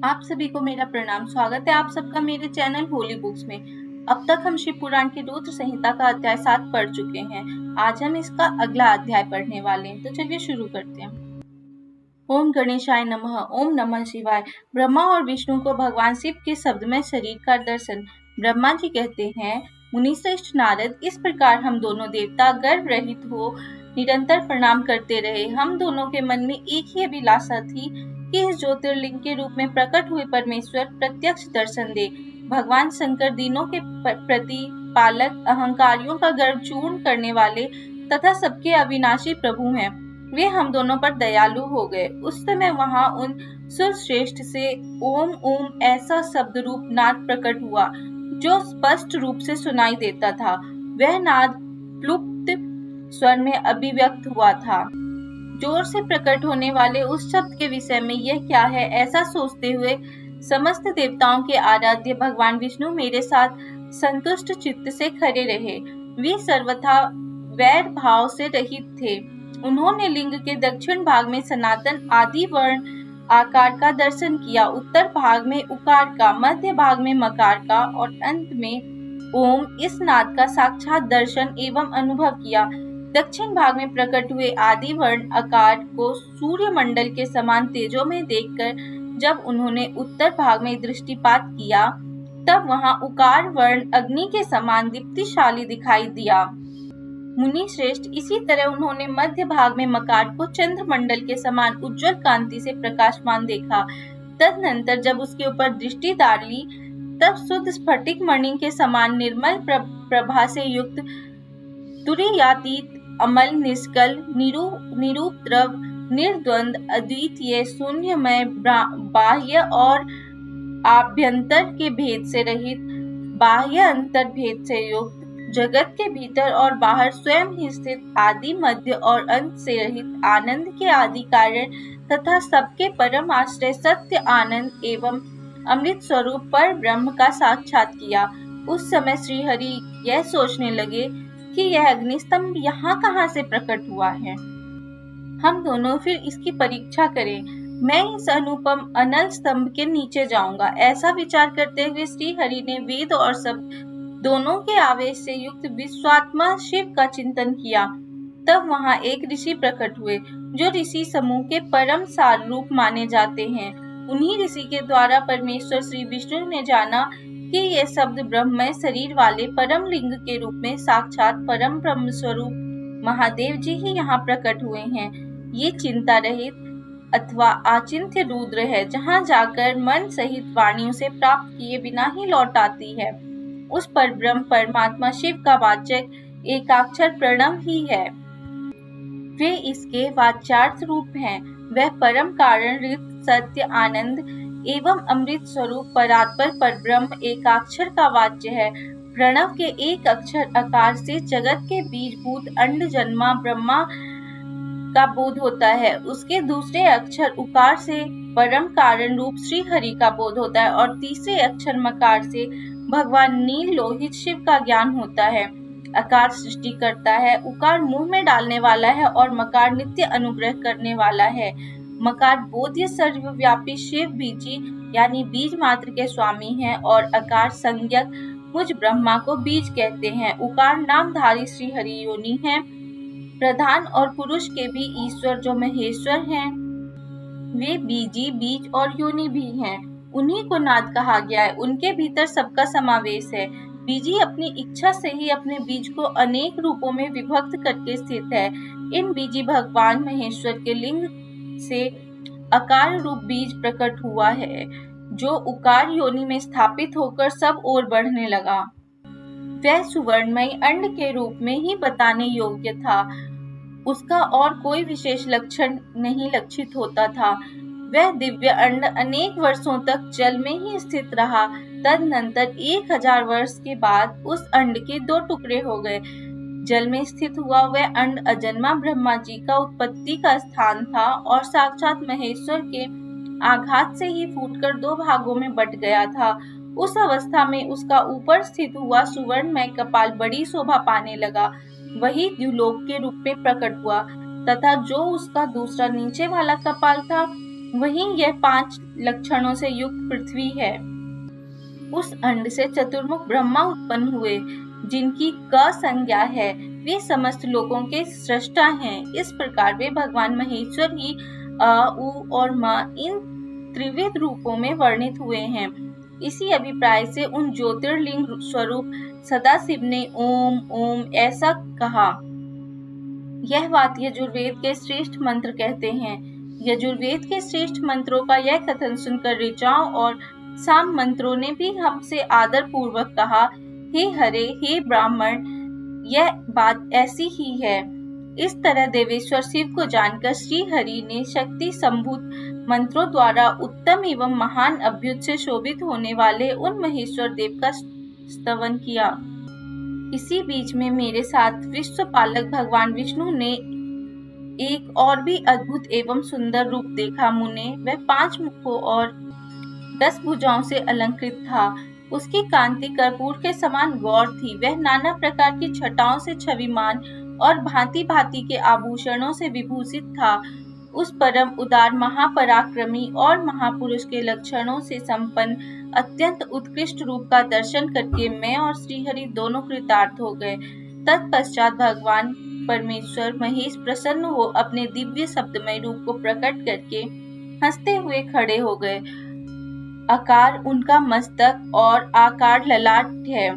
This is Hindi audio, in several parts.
आप सभी को मेरा प्रणाम। स्वागत है आप सबका मेरे चैनल होली बुक्स में। अब तक हम शिव पुराण की रुद्र संहिता का अध्याय 7 पढ़ चुके हैं। आज हम इसका अगला अध्याय पढ़ने वाले हैं, तो चलिए शुरू करते हैं। ओम गणेशाय नमः। ओम नमः शिवाय। ब्रह्मा और विष्णु को भगवान शिव के शब्दमय शरीर का दर्शन। ब्रह्मा जी कहते हैं, मुनिश्रेष्ठ नारद, इस प्रकार हम दोनों देवता गर्भ रहित हो निरंतर प्रणाम करते रहे। हम दोनों के मन में एक ही अभिलाषा थी कि इस ज्योतिर्लिंग के रूप में प्रकट हुए परमेश्वर प्रत्यक्ष दर्शन दे। भगवान शंकर दीनों के प्रतिपालक, अहंकारियों का गर्व चूर्ण करने वाले तथा सबके अविनाशी प्रभु हैं। वे हम दोनों पर दयालु हो गए। उस समय वहां उन सुरश्रेष्ठ से ओम ओम ऐसा शब्द रूप नाद प्रकट हुआ जो स्पष्ट रूप से सुनाई देता था। वह नाद प्लुप्त स्वर में अभिव्यक्त हुआ था। जोर से प्रकट होने वाले उस शब्द के विषय में यह क्या है, ऐसा सोचते हुए समस्त देवताओं के आराध्य भगवान विष्णु मेरे साथ संतुष्ट चित्त से खड़े रहे। वे सर्वथा वैर भाव से रहित थे। उन्होंने लिंग के दक्षिण भाग में सनातन आदि वर्ण आकार का दर्शन किया, उत्तर भाग में उकार का, मध्य भाग में मकार का और अंत में ओम इस नाद का साक्षात दर्शन एवं अनुभव किया। दक्षिण भाग में प्रकट हुए आदि वर्ण आकार को सूर्य मंडल के समान तेजो में देखकर जब उन्होंने उत्तर भाग में दृष्टिपात किया, तब वहां उकार वर्ण अग्नि के समान दीप्तिशाली दिखाई दिया। मुनि श्रेष्ठ, इसी तरह उन्होंने मध्य भाग में मकार को चंद्र मंडल के समान उज्जवल कांति से प्रकाशमान देखा। तदनंतर जब उसके ऊपर दृष्टि डाली, तब शुद्ध स्फटिक मणि के समान निर्मल प्रभा से युक्त, तुरीयातीत, अमल, निष्कल, निरूपद्रव, निर्द्वंद, अद्वितीय, शून्यमय, बाह्य और आभ्यंतर के भेद से रहित, बाह्य अंतर भेद से युक्त, जगत के भीतर और बाहर स्वयं ही स्थित, आदि मध्य और अंत से रहित, आनंद के आदि कारण तथा सबके परम आश्रय सत्य आनंद एवं अमृत स्वरूप पर ब्रह्म का साक्षात किया। उस समय श्री हरि यह सोचने लगे कि यह अग्निस्तंभ यहाँ कहाँ से प्रकट हुआ है। हम दोनों फिर इसकी परीक्षा करें। मैं इस अनुपम अनल स्तंभ के नीचे जाऊंगा। ऐसा विचार करते हुए श्री हरि ने वेद और सब दोनों के आवेश से युक्त विश्वात्मा शिव का चिंतन किया। तब वहां एक ऋषि प्रकट हुए जो ऋषि समूह के परम सार रूप माने जाते हैं। उन्हीं ऋषि के द्वारा परमेश्वर श्री विष्णु ने जाना कि ये शब्द ब्रह्ममय शरीर वाले परम लिंग के रूप में साक्षात परम ब्रह्म स्वरूप महादेव जी ही यहाँ प्रकट हुए हैं। ये चिंता रहित अथवा आचिंत्य रुद्र है, जहाँ जाकर मन सहित वाणियों से प्राप्त किए बिना ही लौट आती है। उस पर ब्रह्म परमात्मा शिव का वाचक एकाक्षर प्रणव ही है। वे इसके वाच्यार्थ रूप हैं। वह परम कारण, रित, सत्य, आनंद एवं अमृत स्वरूप परात्पर परब्रह्म एकाक्षर का वाच्य है। प्रणव के एक अक्षर आकार से जगत के बीजभूत अंड जन्मा ब्रह्मा का बोध होता है। उसके दूसरे अक्षर उकार से परम कारण रूप श्री हरि का बोध होता है और तीसरे अक्षर मकार से भगवान नील लोहित शिव का ज्ञान होता है। आकार सृष्टि करता है, उकार मुंह में डालने वाला है और मकार नित्य अनुग्रह करने वाला है। मकार बोध्य सर्वव्यापी शिव बीजी यानी बीज मात्र के स्वामी हैं और आकार संज्ञक मुझ ब्रह्मा को बीज कहते हैं। उकार नामधारी श्री हरि योनि है, प्रधान और पुरुष के भी ईश्वर जो महेश्वर हैं। वे बीजी, बीज और योनि भी हैं। उन्हीं को नाद कहा गया है। उनके भीतर सबका समावेश है। बीजी अपनी इच्छा से ही अपने बीज को अनेक रूपों में विभक्त करके स्थित है। इन बीजी भगवान महेश्वर के लिंग से आकार रूप बीज प्रकट हुआ है, जो उकार योनि में स्थापित होकर सब ओर बढ़ने लगा। वह सुवर्णमय अंड के रूप में ही बताने योग्य था। उसका और कोई विशेष लक्षण नहीं लक्षित होता था। वह दिव्य अंड अनेक वर्षों तक जल में ही स्थित रहा। तदनंतर 1000 वर्ष के बाद उस अंड के 2 टुकड़े हो गए। जल में स्थित हुआ वह अंड अजन्मा ब्रह्मा जी का उत्पत्ति का स्थान था और साक्षात महेश्वर के आघात से ही फूटकर 2 भागों में बट गया था। उस अवस्था में उसका ऊपर स्थित हुआ सुवर्णमय कपाल बड़ी शोभा पाने लगा। वही द्युलोक के रूप में प्रकट हुआ तथा जो उसका दूसरा नीचे वाला कपाल था वहीं यह 5 लक्षणों से युक्त पृथ्वी है। उस अंड से चतुर्मुख ब्रह्मा उत्पन्न हुए, जिनकी क संज्ञा है। वे समस्त लोगों के सृष्टा हैं। इस प्रकार वे भगवान महेश्वर ही अ, उ और म इन त्रिविध रूपों में वर्णित हुए हैं। इसी अभिप्राय से उन ज्योतिर्लिंग स्वरूप सदाशिव ने ओम ओम ऐसा कहा। यह बात यजुर्वेद के श्रेष्ठ मंत्र कहते हैं। यजुर्वेद के श्रेष्ठ मंत्रों का यह कथन सुनकर ऋचाओं और साम मंत्रों ने भी हमसे आदर पूर्वक कहा, हे हरे, हे ब्राह्मण, यह बात ऐसी ही है। इस तरह देवेश्वर शिव को जानकर श्री हरि ने शक्ति संभूत मंत्रों द्वारा उत्तम एवं महान अभ्युत से शोभित होने वाले उन महेश्वर देव का स्तवन किया। इसी बीच में मेरे साथ विश्व पालक भगवान विष्णु ने एक और भी अद्भुत एवं सुंदर रूप देखा। मुने, वह 5 मुखों और 10 भुजाओं से अलंकृत था। उसकी कांति कर्पूर के समान गौर थी। वह नाना प्रकार की छटाओं से छविमान और भांति भांति के आभूषणों से विभूषित था। उस परम उदार महापराक्रमी और महापुरुष के लक्षणों से संपन्न अत्यंत उत्कृष्ट रूप का दर्शन करके मैं और श्रीहरि दोनों कृतार्थ हो गए। तत्पश्चात भगवान परमेश्वर महेश प्रसन्न हो अपने दिव्य शब्दमय रूप को प्रकट करके हंसते हुए खड़े हो गए। आकार उनका मस्तक और आकार ललाट है।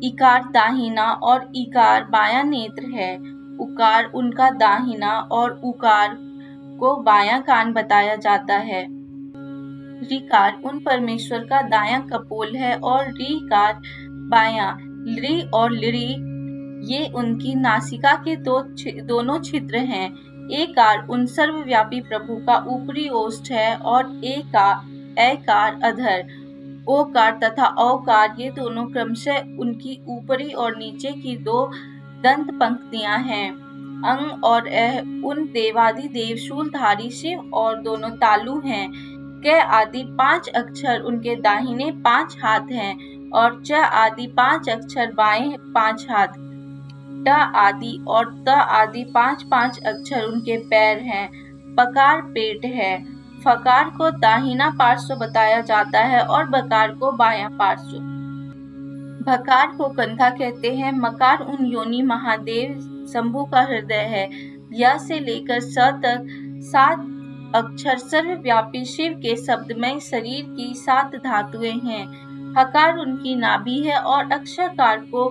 इकार दाहिना और इकार बायां नेत्र है। उकार उनका दाहिना और उकार को बायां कान बताया जाता है। ऋकार उन परमेश्वर का दायां कपोल है और ऋकार बायां। लृ और लृ ये उनकी नासिका के दोनों छिद्र हैं। एकार उन सर्वव्यापी प्रभु का ऊपरी ओष्ठ है और एकार अधर। ओकार तथा औकार ये दोनों क्रमशः उनकी ऊपरी और नीचे की 2 दंत पंक्तियां हैं। अंग और उन देवादिदेव शूलधारी शिव और दोनों तालु हैं। क आदि 5 अक्षर उनके दाहिने 5 हाथ हैं और च आदि 5 अक्षर बाएं 5 हाथ। ट आदि और त आदि 5 अक्षर उनके पैर हैं। पकार पेट है। फकार को दाहिना पार्श्व बताया जाता है और बकार को बायां पार्श्व। भकार को कंधा कहते हैं। मकार उन योनि महादेव शंभु का हृदय है। य से लेकर स तक 7 अक्षर सर्वव्यापी शिव के शब्दमय शरीर की 7 धातुएं हैं। हकार उनकी नाभि है और अक्षरकार को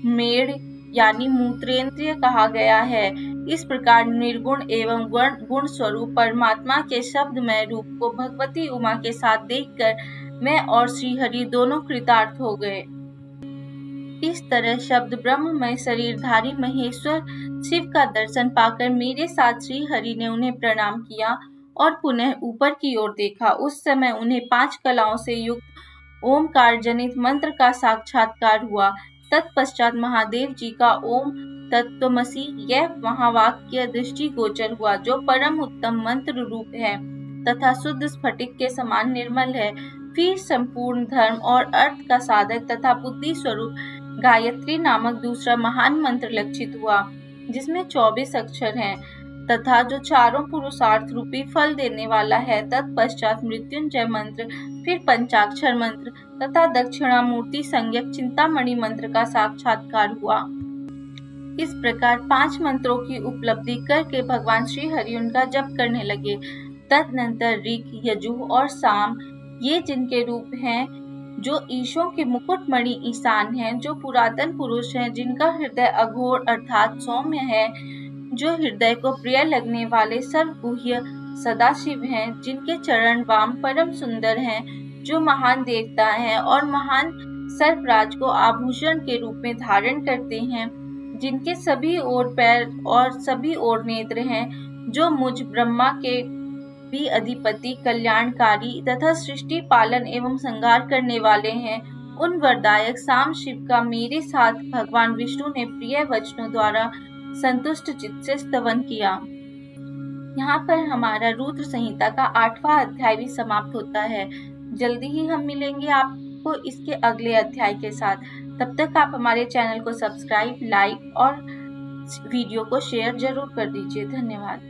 मेड़ यानी मूत्रेंद्रिय कहा गया है। इस प्रकार निर्गुण एवं गुण स्वरूप परमात्मा के शब्दमय रूप को भगवती उमा के साथ देखकर मैं और श्रीहरि दोनों कृतार्थ हो गए। इस तरह शब्द ब्रह्ममय शरीरधारी महेश्वर शिव का दर्शन पाकर मेरे साथ श्रीहरि ने उन्हें प्रणाम किया और पुनः ऊपर की ओर देखा। उस समय उन्हें 5 कलाओं से युक्त ओमकार जनित मंत्र का साक्षात्कार हुआ। तत्पश्चात महादेव जी का ओम तत्त्वमसि यह महावाक्य दृष्टि गोचर हुआ, जो परम उत्तम मंत्र रूप है तथा शुद्ध स्फटिक के समान निर्मल है। फिर संपूर्ण धर्म और अर्थ का साधक तथा बुद्धि स्वरूप गायत्री नामक दूसरा महान मंत्र लक्षित हुआ, जिसमें 24 अक्षर हैं तथा जो चारों पुरुषार्थ रूपी फल देने वाला है। तत्पश्चात मृत्युंजय मंत्र, फिर पंचाक्षर मंत्र तथा दक्षिणामूर्ति संज्ञक चिंतामणि मंत्र का साक्षात्कार हुआ। इस प्रकार 5 मंत्रों की उपलब्धि करके भगवान श्री हरि उनका जप करने लगे। तदनंतर ऋक, यजुः और साम ये जिनके रूप हैं, जो ईशों के मुकुटमणि ईशान हैं, जो पुरातन पुरुष हैं, जिनका हृदय अघोर अर्थात सौम्य है, जो हृदय को प्रिय लगने वाले सर्वगुह्य सदाशिव हैं, जिनके चरण वाम परम सुंदर हैं, जो महान देवता हैं और महान सर्पराज को आभूषण के रूप में धारण करते हैं, जिनके सभी ओर पैर और सभी ओर नेत्र हैं, जो मुझ ब्रह्मा के भी अधिपति, कल्याणकारी तथा सृष्टि पालन एवं संहार करने वाले हैं, उन वरदायक साम शिव का मेरे साथ भगवान विष्णु ने प्रिय वचनों द्वारा संतुष्ट चित्त से स्तवन किया। यहाँ पर हमारा रुद्र संहिता का 8वां अध्याय भी समाप्त होता है। जल्दी ही हम मिलेंगे आपको इसके अगले अध्याय के साथ। तब तक आप हमारे चैनल को सब्सक्राइब, लाइक और वीडियो को शेयर जरूर कर दीजिए। धन्यवाद।